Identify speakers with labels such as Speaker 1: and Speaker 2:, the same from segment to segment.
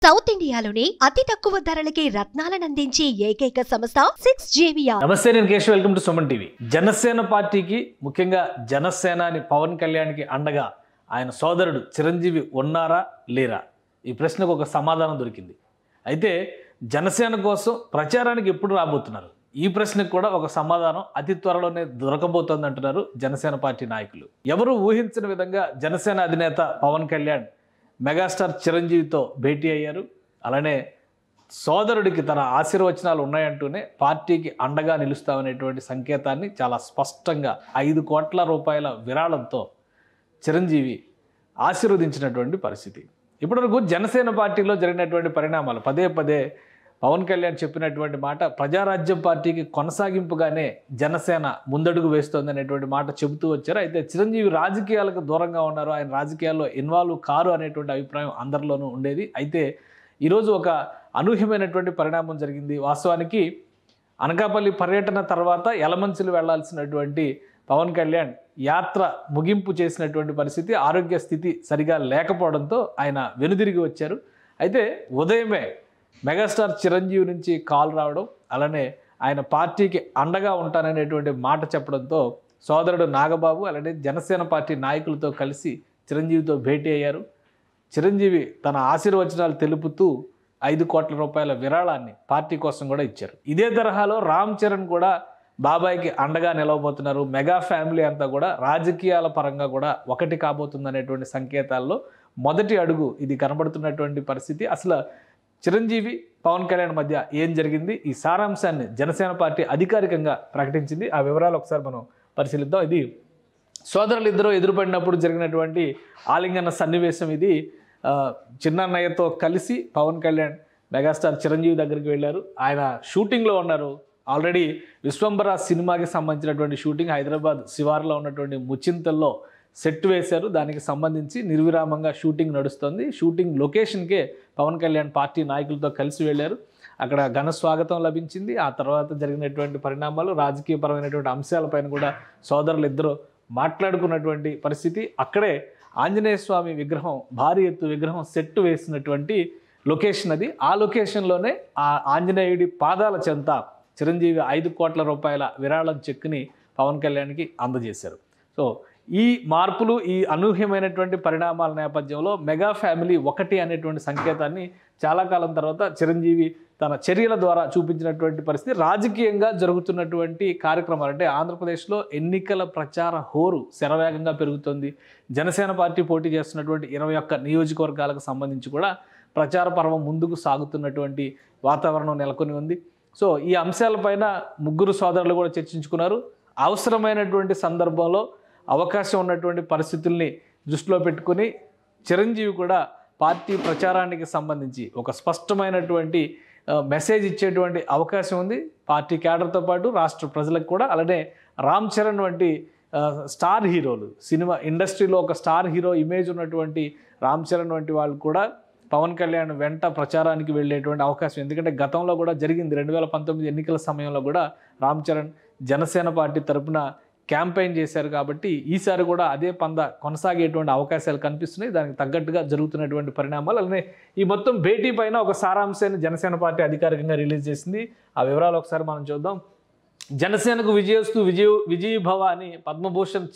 Speaker 1: South ఇండియాలోనే అతి తక్కువ ధరలకి రత్నాలను అందించే ఏకైక సంస్థ 6JVR.
Speaker 2: నమస్తే, నేను Keshav. Welcome to Suman TV. Janasena పార్టీకి, ముఖ్యంగా జనసేనాని పవన్ కళ్యాణ్కి అండగా ఆయన సోదరుడు చిరంజీవి ఉన్నారా లేరా, ఈ ప్రశ్నకు ఒక సమాధానం దొరికింది. అయితే జనసేన కోసం ప్రచారానికి ఎప్పుడు రాబోతున్నారు, ఈ ప్రశ్నకు కూడా ఒక సమాధానం అతి త్వరలోనే దొరకబోతోంది అంటున్నారు జనసేన పార్టీ నాయకులు. ఎవరు ఊహించిన విధంగా జనసేన అధినేత పవన్ కళ్యాణ్ మెగాస్టార్ చిరంజీవితో భేటీ అయ్యారు. అలానే సోదరుడికి తన ఆశీర్వచనాలు ఉన్నాయంటూనే పార్టీకి అండగా నిలుస్తామనేటువంటి సంకేతాన్ని చాలా స్పష్టంగా 5 కోట్ల రూపాయల విరాళంతో చిరంజీవి ఆశీర్వదించినటువంటి పరిస్థితి. ఇప్పటివరకు జనసేన పార్టీలో జరిగినటువంటి పరిణామాలు, పదే పదే పవన్ కళ్యాణ్ చెప్పినటువంటి మాట, ప్రజారాజ్యం పార్టీకి కొనసాగింపుగానే జనసేన ముందడుగు వేస్తోంది అనేటువంటి మాట చెబుతూ వచ్చారు. అయితే చిరంజీవి రాజకీయాలకు దూరంగా ఉన్నారు, ఆయన రాజకీయాల్లో ఇన్వాల్వ్ కారు అనేటువంటి అభిప్రాయం అందరిలోనూ ఉండేది. అయితే ఈరోజు ఒక అనూహ్యమైనటువంటి పరిణామం జరిగింది. వాస్తవానికి అనకాపల్లి పర్యటన తర్వాత యలమంచిలి వెళ్లాల్సినటువంటి పవన్ కళ్యాణ్ యాత్ర ముగింపు చేసినటువంటి పరిస్థితి, ఆరోగ్య స్థితి సరిగా లేకపోవడంతో ఆయన వెనుదిరిగి వచ్చారు. అయితే ఉదయమే మెగాస్టార్ చిరంజీవి నుంచి కాల్ రావడం, అలానే ఆయన పార్టీకి అండగా ఉంటాననేటువంటి మాట చెప్పడంతో సోదరుడు నాగబాబు అలానే జనసేన పార్టీ నాయకులతో కలిసి చిరంజీవితో భేటీ అయ్యారు. చిరంజీవి తన ఆశీర్వచనాలు తెలుపుతూ 5 కోట్ల రూపాయల విరాళాన్ని పార్టీ కోసం కూడా ఇచ్చారు. ఇదే తరహాలో రామ్ చరణ్ కూడా బాబాయ్కి అండగా నిలవబోతున్నారు. మెగా ఫ్యామిలీ అంతా కూడా రాజకీయాల పరంగా కూడా ఒకటి కాబోతుందనేటువంటి సంకేతాల్లో మొదటి అడుగు ఇది కనబడుతున్నటువంటి పరిస్థితి. అసలు చిరంజీవి పవన్ కళ్యాణ్ మధ్య ఏం జరిగింది, ఈ సారాంశాన్ని జనసేన పార్టీ అధికారికంగా ప్రకటించింది. ఆ వివరాలు ఒకసారి మనం పరిశీలిద్దాం. ఇది సోదరులు ఇద్దరు ఎదురుపడినప్పుడు జరిగినటువంటి ఆలింగన సన్నివేశం. ఇది చిన్నన్నయ్యతో కలిసి పవన్ కళ్యాణ్ మెగాస్టార్ చిరంజీవి దగ్గరికి వెళ్ళారు. ఆయన షూటింగ్లో ఉన్నారు. ఆల్రెడీ విశ్వంబర సినిమాకి సంబంధించినటువంటి షూటింగ్ హైదరాబాద్ శివార్లో ఉన్నటువంటి ముచింతల్లో సెట్ వేశారు. దానికి సంబంధించి నిర్విరామంగా షూటింగ్ నడుస్తుంది. షూటింగ్ లొకేషన్కే పవన్ కళ్యాణ్ పార్టీ నాయకులతో కలిసి వెళ్ళారు. అక్కడ ఘన స్వాగతం లభించింది. ఆ తర్వాత జరిగినటువంటి పరిణామాలు, రాజకీయపరమైనటువంటి అంశాలపైన కూడా సోదరులు ఇద్దరు మాట్లాడుకున్నటువంటి పరిస్థితి. అక్కడే ఆంజనేయ స్వామి విగ్రహం, భారీ ఎత్తు విగ్రహం సెట్ వేసినటువంటి లొకేషన్ అది. ఆ లొకేషన్లోనే ఆ ఆంజనేయుడి పాదాల చెంత చిరంజీవి 5 కోట్ల రూపాయల విరాళం చెక్ని పవన్ కళ్యాణ్కి అందజేశారు. సో ఈ మార్పులు, ఈ అనూహ్యమైనటువంటి పరిణామాల నేపథ్యంలో మెగా ఫ్యామిలీ ఒకటి అనేటువంటి సంకేతాన్ని చాలా కాలం తర్వాత చిరంజీవి తన చర్యల ద్వారా చూపించినటువంటి పరిస్థితి. రాజకీయంగా జరుగుతున్నటువంటి కార్యక్రమాలు, అంటే ఆంధ్రప్రదేశ్లో ఎన్నికల ప్రచార హోరు శరవేగంగా పెరుగుతుంది. జనసేన పార్టీ పోటీ చేస్తున్నటువంటి 21 నియోజకవర్గాలకు సంబంధించి కూడా ప్రచార పర్వం ముందుకు సాగుతున్నటువంటి వాతావరణం నెలకొని ఉంది. సో ఈ అంశాలపైన ముగ్గురు సోదరులు కూడా చర్చించుకున్నారు. అవసరమైనటువంటి సందర్భంలో అవకాశం ఉన్నటువంటి పరిస్థితుల్ని దృష్టిలో పెట్టుకుని చిరంజీవి కూడా పార్టీ ప్రచారానికి సంబంధించి ఒక స్పష్టమైనటువంటి మెసేజ్ ఇచ్చేటువంటి అవకాశం ఉంది. పార్టీ క్యాడర్తో పాటు రాష్ట్ర ప్రజలకు కూడా. అలానే రామ్ చరణ్ వంటి స్టార్ హీరోలు, సినిమా ఇండస్ట్రీలో ఒక స్టార్ హీరో ఇమేజ్ ఉన్నటువంటి రామ్ చరణ్ వంటి వాళ్ళు కూడా పవన్ కళ్యాణ్ వెంట ప్రచారానికి వెళ్ళేటువంటి అవకాశం. ఎందుకంటే గతంలో కూడా జరిగింది, 2019 ఎన్నికల సమయంలో కూడా రామ్ చరణ్ జనసేన పార్టీ తరఫున క్యాంపెయిన్ చేశారు. కాబట్టి ఈసారి కూడా అదే పంద కొనసాగేటువంటి అవకాశాలు కనిపిస్తున్నాయి. దానికి తగ్గట్టుగా జరుగుతున్నటువంటి పరిణామాలు. అలానే ఈ మొత్తం భేటీ పైన ఒక సారాంశాన్ని జనసేన పార్టీ అధికారికంగా రిలీజ్ చేసింది. ఆ వివరాలు ఒకసారి మనం చూద్దాం. జనసేనకు విజయోస్తు విజయభవ అని పద్మభూషణ్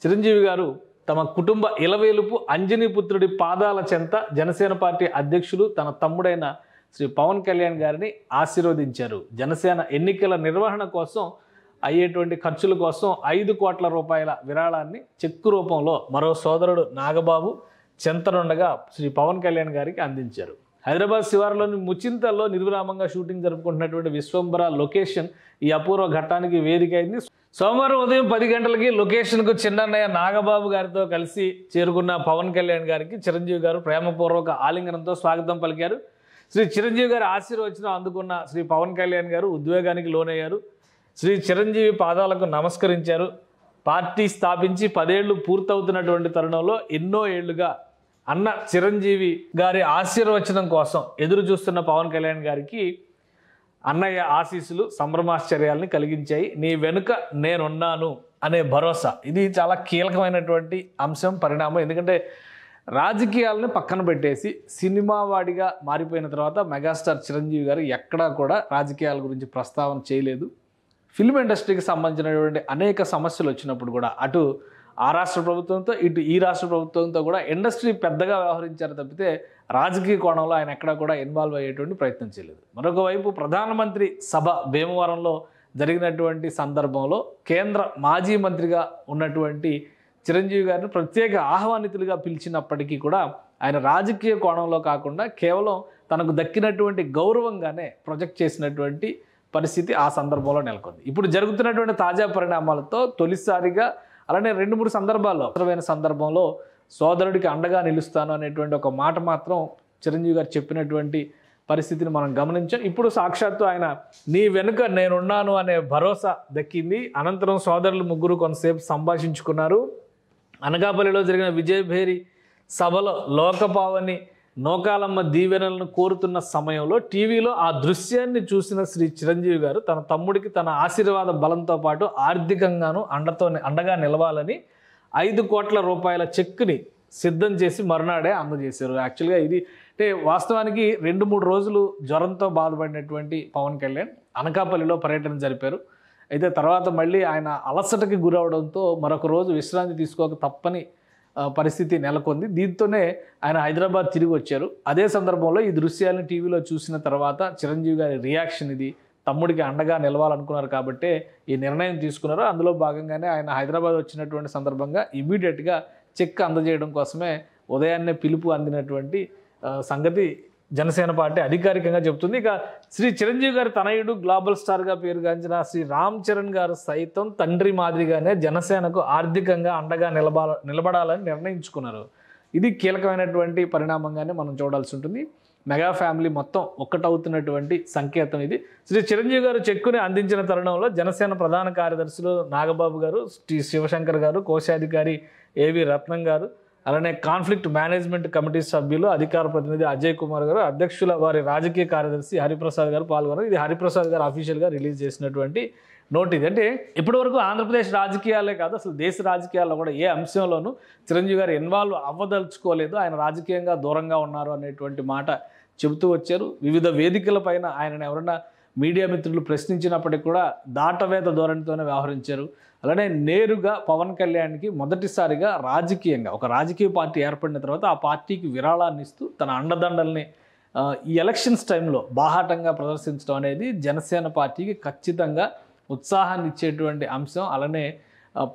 Speaker 2: చిరంజీవి గారు తమ కుటుంబ ఇలవేలుపు అంజనీపుత్రుడి పాదాల చెంత జనసేన పార్టీ అధ్యక్షులు తన తమ్ముడైన శ్రీ పవన్ కళ్యాణ్ గారిని ఆశీర్వదించారు. జనసేన ఎన్నికల నిర్వహణ కోసం అయ్యేటువంటి ఖర్చుల కోసం 5 కోట్ల రూపాయల విరాళాన్ని చెక్కు రూపంలో మరో సోదరుడు నాగబాబు చెంతనుండగా శ్రీ పవన్ కళ్యాణ్ గారికి అందించారు. హైదరాబాద్ శివారులోని ముచింతల్లో నిర్విరామంగా షూటింగ్ జరుపుకుంటున్నటువంటి విశ్వంబర లొకేషన్ ఈ అపూర్వ ఘట్టానికి వేదిక అయింది. సోమవారం ఉదయం 10 గంటలకి లొకేషన్కు చిన్నన్నయ్య నాగబాబు గారితో కలిసి చేరుకున్న పవన్ కళ్యాణ్ గారికి చిరంజీవి గారు ప్రేమపూర్వక ఆలింగనంతో స్వాగతం పలికారు. శ్రీ చిరంజీవి గారి ఆశీర్వచనం అందుకున్న శ్రీ పవన్ కళ్యాణ్ గారు ఉద్వేగానికి లోనయ్యారు. శ్రీ చిరంజీవి పాదాలకు నమస్కరించారు. పార్టీ స్థాపించి 10 ఏళ్లు పూర్తవుతున్నటువంటి తరుణంలో ఎన్నో ఏళ్లుగా అన్న చిరంజీవి గారి ఆశీర్వచనం కోసం ఎదురు చూస్తున్న పవన్ కళ్యాణ్ గారికి అన్నయ్య ఆశీస్సులు సంభ్రమాశ్చర్యాలని కలిగించాయి. నీ వెనుక నేనున్నాను అనే భరోసా, ఇది చాలా కీలకమైనటువంటి అంశం, పరిణామం. ఎందుకంటే రాజకీయాలను పక్కన పెట్టేసి సినిమా వాడిగా మారిపోయిన తర్వాత మెగాస్టార్ చిరంజీవి గారు ఎక్కడా కూడా రాజకీయాల గురించి ప్రస్తావన చేయలేదు. ఫిల్మ్ ఇండస్ట్రీకి సంబంధించినటువంటి అనేక సమస్యలు వచ్చినప్పుడు కూడా అటు ఆ రాష్ట్ర ప్రభుత్వంతో ఇటు ఈ రాష్ట్ర ప్రభుత్వంతో కూడా ఇండస్ట్రీ పెద్దగా వ్యవహరించారు తప్పితే రాజకీయ కోణంలో ఆయన ఎక్కడా కూడా ఇన్వాల్వ్ అయ్యేటువంటి ప్రయత్నం చేయలేదు. మరొక వైపు ప్రధానమంత్రి సభ భీమవరంలో జరిగినటువంటి సందర్భంలో కేంద్ర మాజీ మంత్రిగా ఉన్నటువంటి చిరంజీవి గారిని ప్రత్యేక ఆహ్వానితులుగా పిలిచినప్పటికీ కూడా ఆయన రాజకీయ కోణంలో కాకుండా కేవలం తనకు దక్కినటువంటి గౌరవంగానే ప్రొజెక్ట్ చేసినటువంటి పరిస్థితి ఆ సందర్భంలో నెలకొంది. ఇప్పుడు జరుగుతున్నటువంటి తాజా పరిణామాలతో తొలిసారిగా అలానే 2-3 సందర్భాల్లో అవసరమైన సందర్భంలో సోదరుడికి అండగా నిలుస్తాను అనేటువంటి ఒక మాట మాత్రం చిరంజీవి గారు చెప్పినటువంటి పరిస్థితిని మనం గమనించాం. ఇప్పుడు సాక్షాత్తు ఆయన నీ వెనుక నేనున్నాను అనే భరోసా దక్కింది. అనంతరం సోదరులు ముగ్గురు కొంతసేపు సంభాషించుకున్నారు. అనకాపల్లిలో జరిగిన విజయభేరి సభలో లోకపావని నోకాలమ్మ దీవెనలను కోరుతున్న సమయంలో టీవీలో ఆ దృశ్యాన్ని చూసిన శ్రీ చిరంజీవి గారు తన తమ్ముడికి తన ఆశీర్వాద బలంతో పాటు ఆర్థికంగాను అండగా నిలవాలని 5 కోట్ల రూపాయల చెక్కుని సిద్ధం చేసి మరునాడే అందజేశారు. యాక్చువల్గా ఇది అంటే వాస్తవానికి 2-3 రోజులు జ్వరంతో బాధపడినటువంటి పవన్ కళ్యాణ్ అనకాపల్లిలో పర్యటన జరిపారు. అయితే తర్వాత మళ్ళీ ఆయన అలసటకి గురవడంతో మరొక రోజు విశ్రాంతి తీసుకోక తప్పని పరిస్థితి నెలకొంది. దీంతోనే ఆయన హైదరాబాద్ తిరిగి వచ్చారు. అదే సందర్భంలో ఈ దృశ్యాలను టీవీలో చూసిన తర్వాత చిరంజీవి గారి రియాక్షన్ ఇది. తమ్ముడికి అండగా నిలవాలనుకున్నారు కాబట్టే ఈ నిర్ణయం తీసుకున్నారు. అందులో భాగంగానే ఆయన హైదరాబాద్ వచ్చినటువంటి సందర్భంగా ఇమీడియట్గా చెక్ అందజేయడం కోసమే ఉదయాన్నే పిలుపు అందినటువంటి సంగతి జనసేన పార్టీ అధికారికంగా చెబుతుంది. ఇక శ్రీ చిరంజీవి గారి తనయుడు గ్లోబల్ స్టార్గా పేరుగాంచిన శ్రీ రామ్ చరణ్ గారు సైతం తండ్రి మాదిరిగానే జనసేనకు ఆర్థికంగా అండగా నిలబడాలని నిర్ణయించుకున్నారు. ఇది కీలకమైనటువంటి పరిణామంగానే మనం చూడాల్సి ఉంటుంది. మెగా ఫ్యామిలీ మొత్తం ఒక్కటవుతున్నటువంటి సంకేతం ఇది. శ్రీ చిరంజీవి గారు చెక్కుని అందించిన తరుణంలో జనసేన ప్రధాన కార్యదర్శులు నాగబాబు గారు, టి శివశంకర్ గారు, కోశాధికారి ఏవి రత్నం గారు, అలానే కాన్ఫ్లిక్ట్ మేనేజ్మెంట్ కమిటీ సభ్యులు అధికార ప్రతినిధి అజయ్ కుమార్ గారు, అధ్యక్షుల వారి రాజకీయ కార్యదర్శి హరిప్రసాద్ గారు పాల్గొన్నారు. ఇది హరిప్రసాద్ గారు అఫీషియల్గా రిలీజ్ చేసినటువంటి నోట్ ఇది. అంటే ఇప్పటివరకు ఆంధ్రప్రదేశ్ రాజకీయాలే కాదు, అసలు దేశ రాజకీయాల్లో కూడా ఏ అంశంలోనూ చిరంజీవి గారు ఇన్వాల్వ్ అవ్వదలుచుకోలేదు. ఆయన రాజకీయంగా దూరంగా ఉన్నారు అనేటువంటి మాట చెబుతూ వచ్చారు. వివిధ వేదికల పైన ఆయనను ఎవరన్నా మీడియా మిత్రులు ప్రశ్నించినప్పటికీ కూడా దాటవేత ధోరణితోనే వ్యవహరించారు. అలానే నేరుగా పవన్ కళ్యాణ్కి మొదటిసారిగా రాజకీయంగా ఒక రాజకీయ పార్టీ ఏర్పడిన తర్వాత ఆ పార్టీకి విరాళాన్ని ఇస్తూ తన అండదండల్ని ఈ ఎలక్షన్స్ టైంలో బాహాటంగా ప్రదర్శించడం అనేది జనసేన పార్టీకి ఖచ్చితంగా ఉత్సాహాన్ని ఇచ్చేటువంటి అంశం. అలానే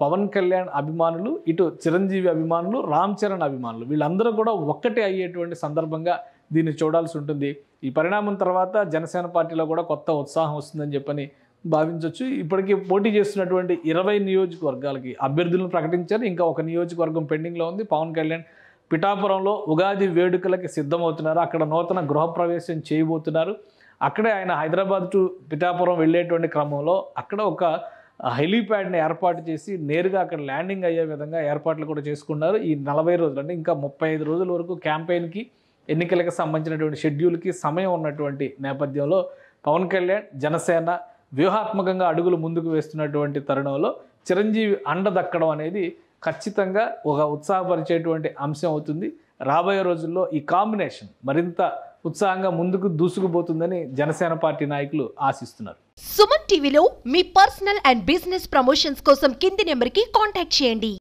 Speaker 2: పవన్ కళ్యాణ్ అభిమానులు, ఇటు చిరంజీవి అభిమానులు, రామ్ చరణ్ అభిమానులు వీళ్ళందరూ కూడా ఒక్కటే అయ్యేటువంటి సందర్భంగా దీన్ని చూడాల్సి ఉంటుంది. ఈ పరిణామం తర్వాత జనసేన పార్టీలో కూడా కొత్త ఉత్సాహం వస్తుందని చెప్పని భావించవచ్చు. ఇప్పటికీ పోటీ చేస్తున్నటువంటి 20 నియోజకవర్గాలకి అభ్యర్థులను ప్రకటించారు. ఇంకా ఒక నియోజకవర్గం పెండింగ్లో ఉంది. పవన్ కళ్యాణ్ పిఠాపురంలో ఉగాది వేడుకలకి సిద్ధమవుతున్నారు. అక్కడ నూతన గృహప్రవేశం చేయబోతున్నారు. అక్కడే ఆయన హైదరాబాద్ టు పిఠాపురం వెళ్ళేటువంటి క్రమంలో అక్కడ ఒక హెలీప్యాడ్ని ఏర్పాటు చేసి నేరుగా అక్కడ ల్యాండింగ్ అయ్యే విధంగా ఏర్పాట్లు కూడా చేసుకున్నారు. ఈ 40 రోజులు అంటే ఇంకా 35 రోజుల వరకు క్యాంపెయిన్కి, ఎన్నికలకు సంబంధించినటువంటి షెడ్యూల్కి సమయం ఉన్నటువంటి నేపథ్యంలో పవన్ కళ్యాణ్ జనసేన వ్యూహాత్మకంగా అడుగులు ముందుకు వేస్తున్నటువంటి తరుణంలో చిరంజీవి అండ దక్కడం అనేది ఖచ్చితంగా ఒక ఉత్సాహపరిచేటువంటి అంశం అవుతుంది. రాబోయే రోజుల్లో ఈ కాంబినేషన్ మరింత ఉత్సాహంగా ముందుకు దూసుకుపోతుందని జనసేన పార్టీ నాయకులు ఆశిస్తున్నారు.
Speaker 1: సుమన్ టీవీలో మీ పర్సనల్ అండ్ బిజినెస్ ప్రమోషన్స్ కోసం కింది నెంబర్కి కాంటాక్ట్ చేయండి.